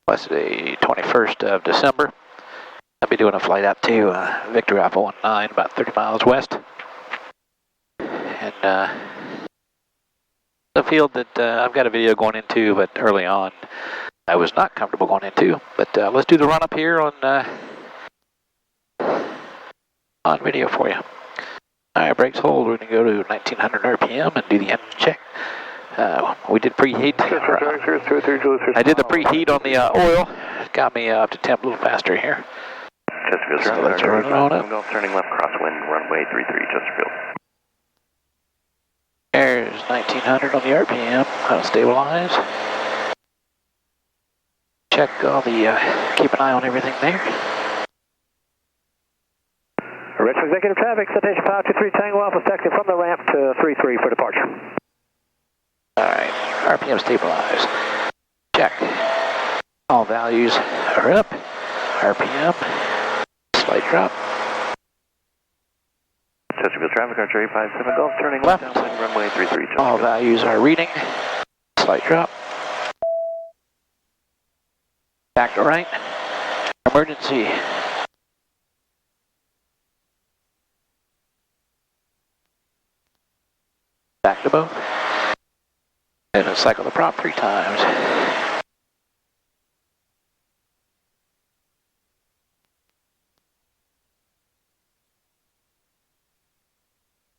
Wednesday, 21st of December. I'll be doing a flight out to Victor Alpha 19, about 30 miles west. And the field that I've got a video going into, but early on I was not comfortable going into. But let's do the run up here on video for you. Alright, brakes hold. We're going to go to 1900 RPM and do the engine check. We did preheat. I did the preheat on the oil. It got me up to temp a little faster here. Chesterfield, so let's run it on up. Golf turning left crosswind, runway 33, Chesterfield. There's 1900 on the RPM. I'll stabilize. Check all the, keep an eye on everything there. Retro executive traffic, citation 523 Tango Alpha, taxi from the ramp to 33 for departure. Alright, RPM stabilized. Check. All values are up. RPM. Slight drop. Chesterfield traffic, Archer 857 Golf, turning left. Downwind, runway 33, Chesterfield. All values are reading. Slight drop. Back to right. Emergency. Back to both. And cycle the prop 3 times.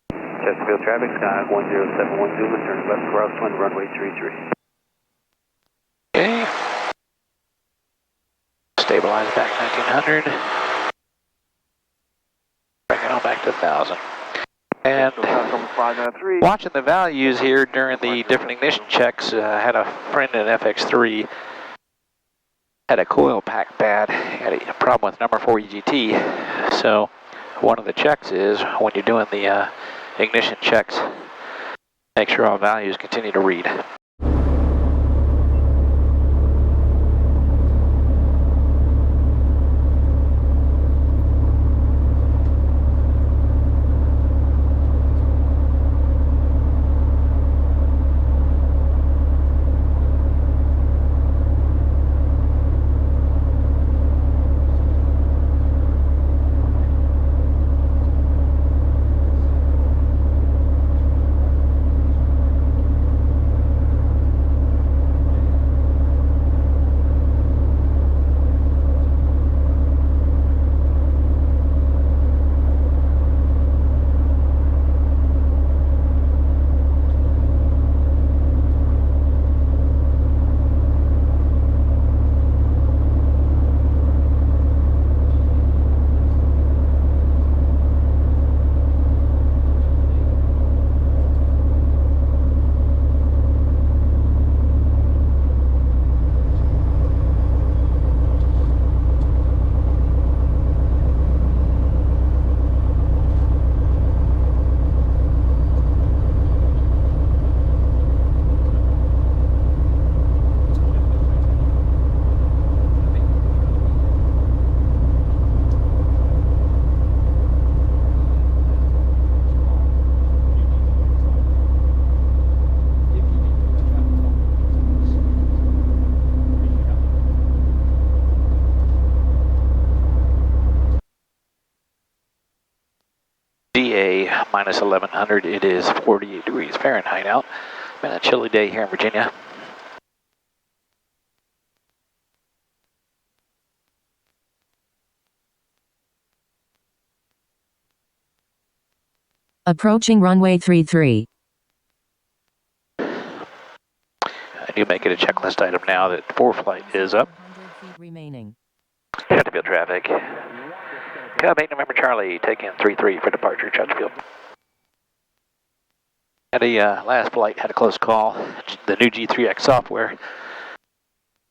Chesterfield traffic, sky 1071 Zulu, turn left crosswind, runway 33. Okay. Stabilize back 1900. Bring it on back to 1000. And watching the values here during the different ignition checks, had a friend in FX-3 had a coil pack bad, had a problem with number 4 EGT. So one of the checks is when you're doing the ignition checks, make sure all values continue to read. DA minus 1100, it is 48 degrees Fahrenheit out. Been a chilly day here in Virginia. Approaching runway 33. I do make it a checklist item now that 4 flight is up. Remaining. Chesterfield traffic. Cub 8 November Charlie, take in 33 for departure, Chesterfield. Had a last flight, had a close call. The new G3X software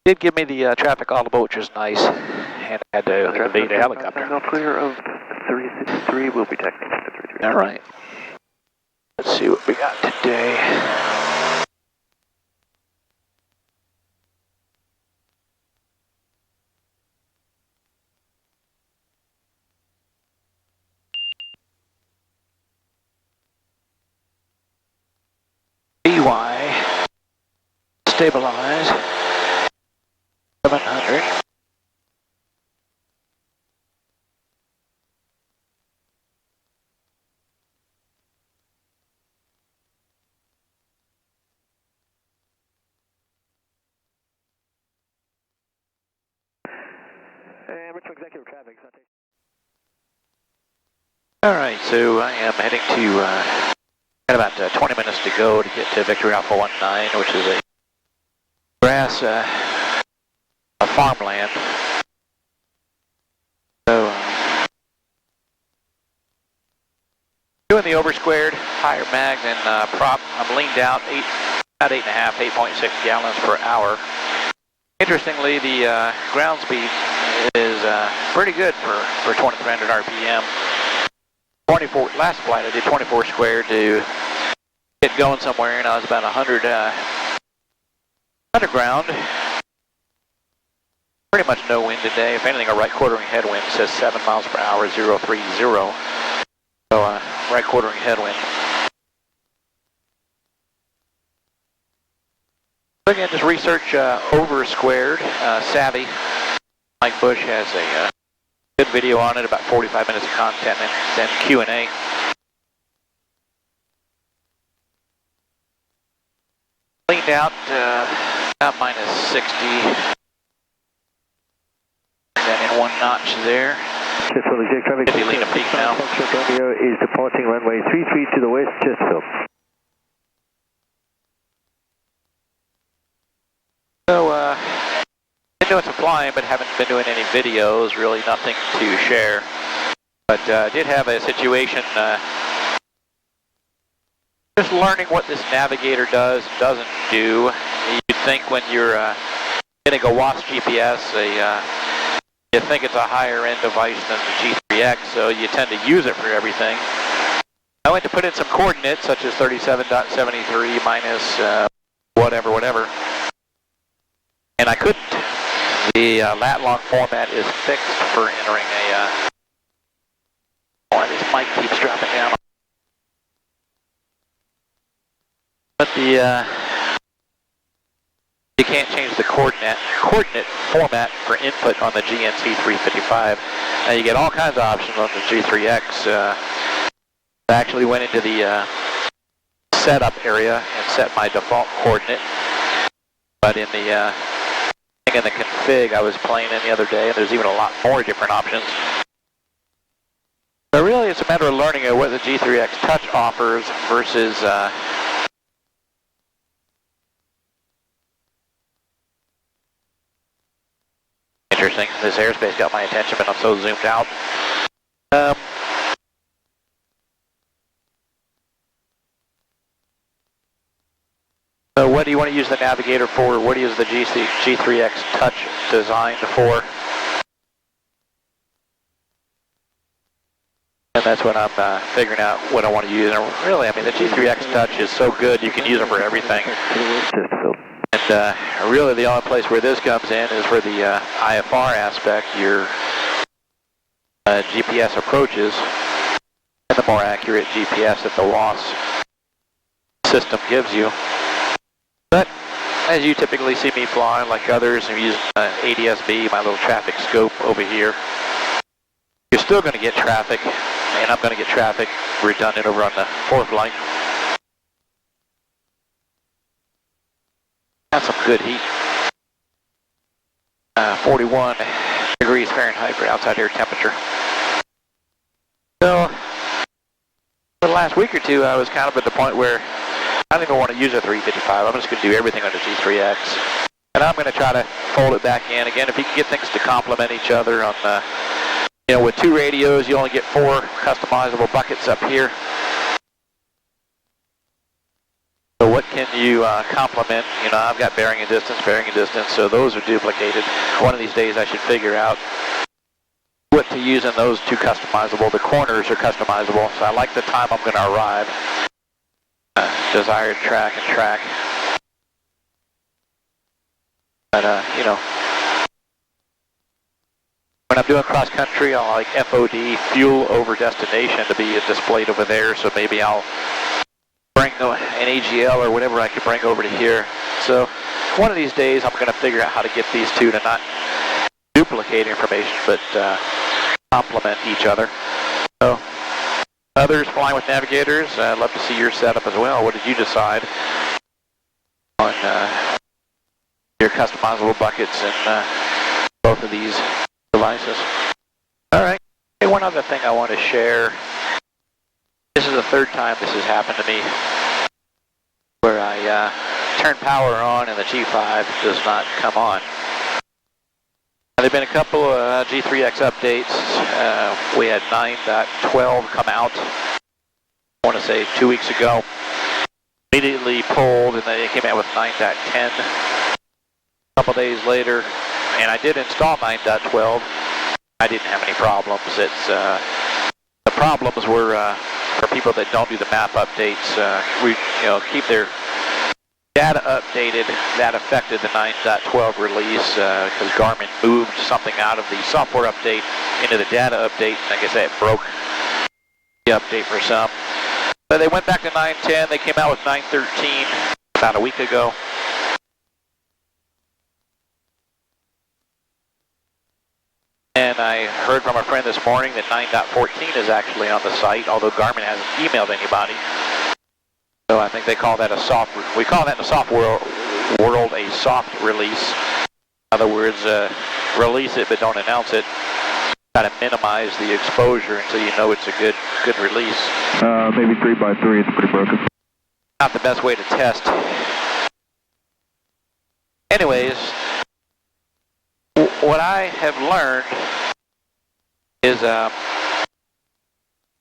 did give me the traffic audible, which was nice, and I had to evade a helicopter. No clear of 363, we'll be taxiing to 33. All right. Let's see what we got today. BY, stabilize, 700. And Richmond Executive Traffic. All right, so I am heading to, got about 20 minutes to go to get to Victory Alpha 19, which is a grass, a farmland. So, doing the Oversquared, higher mags and prop. I'm leaned out, about 8.5, 8.6 gallons per hour. Interestingly, the ground speed is pretty good for 2300 RPM. 24, last flight I did 24 squared to get going somewhere, and I was about 100 underground. Pretty much no wind today. If anything, a right quartering headwind. It says 7 miles per hour, 030. So right quartering headwind. So again, just research Oversquared, Savvy. Mike Bush has a good video on it, about 45 minutes of content, and then Q&A. Leaned out about minus 60. Then in one notch there. Chesterfield, Executive Traffic. Could be leaning peak now. Romeo is departing runway 33 to the west, Chesterfield. So, been doing some flying, but haven't been doing any videos, really nothing to share. But did have a situation, just learning what this Navigator does, doesn't do. You'd think when you're getting a WASP GPS, you think it's a higher end device than the G3X, so you tend to use it for everything. I went to put in some coordinates, such as 37.73 minus whatever, and I couldn't. The lat long format is fixed for entering a, boy, this mic keeps dropping down. But the, you can't change the coordinate format for input on the GNC 355. Now you get all kinds of options on the G3X. I actually went into the setup area and set my default coordinate, but in the config I was playing in the other day, and there's even a lot more different options. So really it's a matter of learning what the G3X Touch offers versus interesting. This airspace got my attention, but I'm so zoomed out. So what do you want to use the Navigator for? What is the G3X Touch designed for? And that's what I'm figuring out what I want to use. And really, I mean, the G3X Touch is so good, you can use it for everything. And really the only place where this comes in is for the IFR aspect, your GPS approaches, and the more accurate GPS that the WASP system gives you. But as you typically see me flying, like others, I'm using ADS-B, my little traffic scope over here. You're still going to get traffic, and I'm going to get traffic redundant over on the fourth line. Have some good heat. 41 degrees Fahrenheit for outside air temperature. So, for the last week or two, I was kind of at the point where I don't even want to use a 355. I'm just going to do everything on the G3X. And I'm going to try to fold it back in. Again, if you can get things to complement each other on the, you know, with 2 radios, you only get 4 customizable buckets up here. So what can you complement? You know, I've got bearing and distance, so those are duplicated. One of these days I should figure out what to use in those 2 customizable. The corners are customizable, so I like the time I'm going to arrive. Desired track and track. But, you know, when I'm doing cross country, I'll like FOD, fuel over destination, to be displayed over there, so maybe I'll bring an AGL or whatever I can bring over to here. So one of these days I'm going to figure out how to get these two to not duplicate information, but complement each other. So, others flying with Navigators, I'd love to see your setup as well. What did you decide on your customizable buckets and both of these devices? All right. Hey, one other thing I want to share. This is the third time this has happened to me, where I turn power on and the G5 does not come on. There have been a couple of G3X updates. We had 9.12 come out, I want to say 2 weeks ago. Immediately pulled, and then it came out with 9.10 a couple days later. And I did install 9.12. I didn't have any problems. It's the problems were for people that don't do the map updates. We keep their data updated. That affected the 9.12 release because Garmin moved something out of the software update into the data update. Like I said, it broke the update for some. But they went back to 9.10. They came out with 9.13 about a week ago. And I heard from a friend this morning that 9.14 is actually on the site, although Garmin hasn't emailed anybody. So I think they call that we call that in the software world a soft release. In other words, release it but don't announce it. Kind of minimize the exposure until you know it's a good release. Maybe 3x3, it's pretty broken. Not the best way to test. Anyways, what I have learned is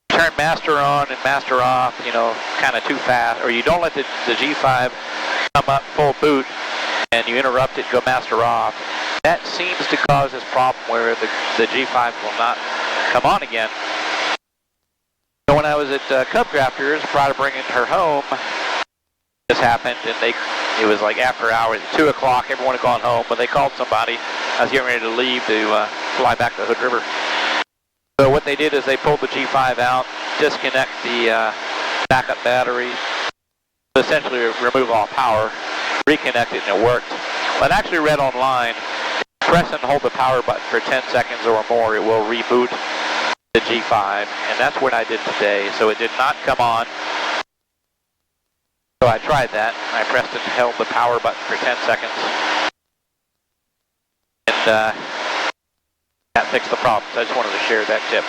turn master on and master off, kind of too fast, or you don't let the G5 come up full boot and you interrupt it, go master off. That seems to cause this problem where the G5 will not come on again. So when I was at Cub Crafters, prior to bringing her home, this happened, and it was like after hours, 2 o'clock, everyone had gone home, but they called somebody. I was getting ready to leave to fly back to Hood River. So what they did is they pulled the G5 out, disconnect the backup battery, essentially remove all power, reconnect it, and it worked. Well, I actually read online, press and hold the power button for 10 seconds or more, it will reboot the G5, and that's what I did today. So it did not come on. So I tried that. I pressed and held the power button for 10 seconds. And that fixed the problem. So I just wanted to share that tip.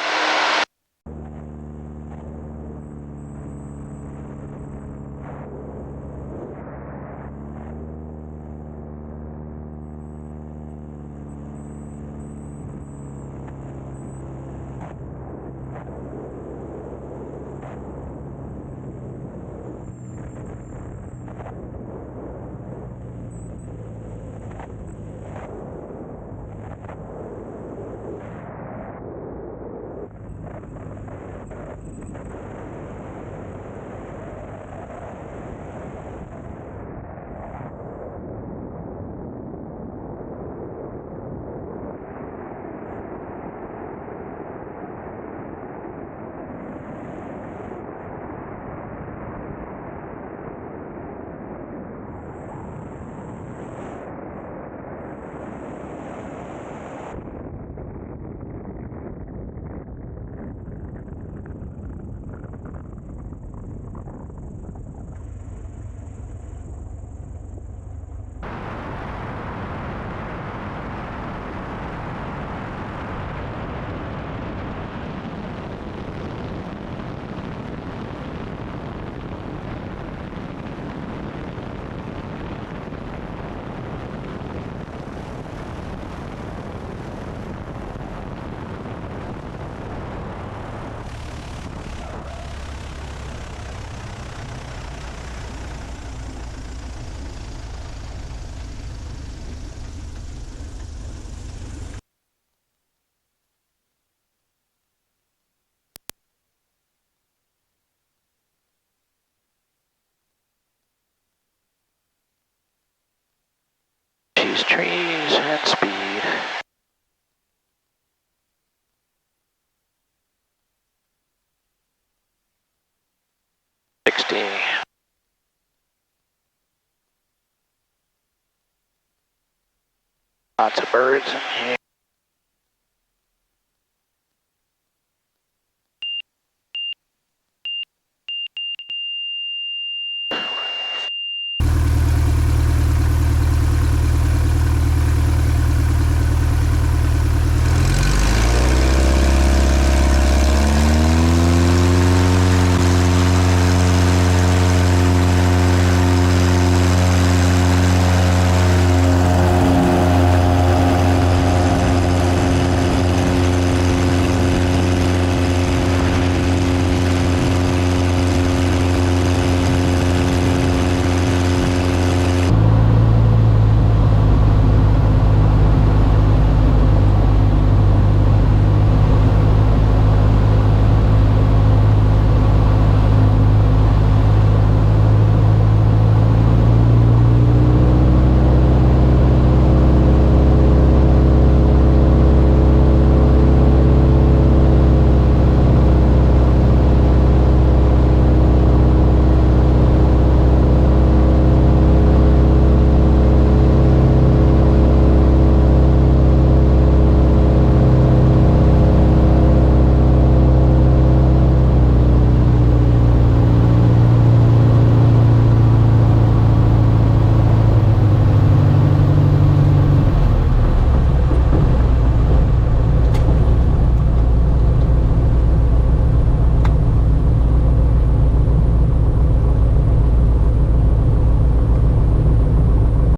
Trees and speed. Lots of birds in here.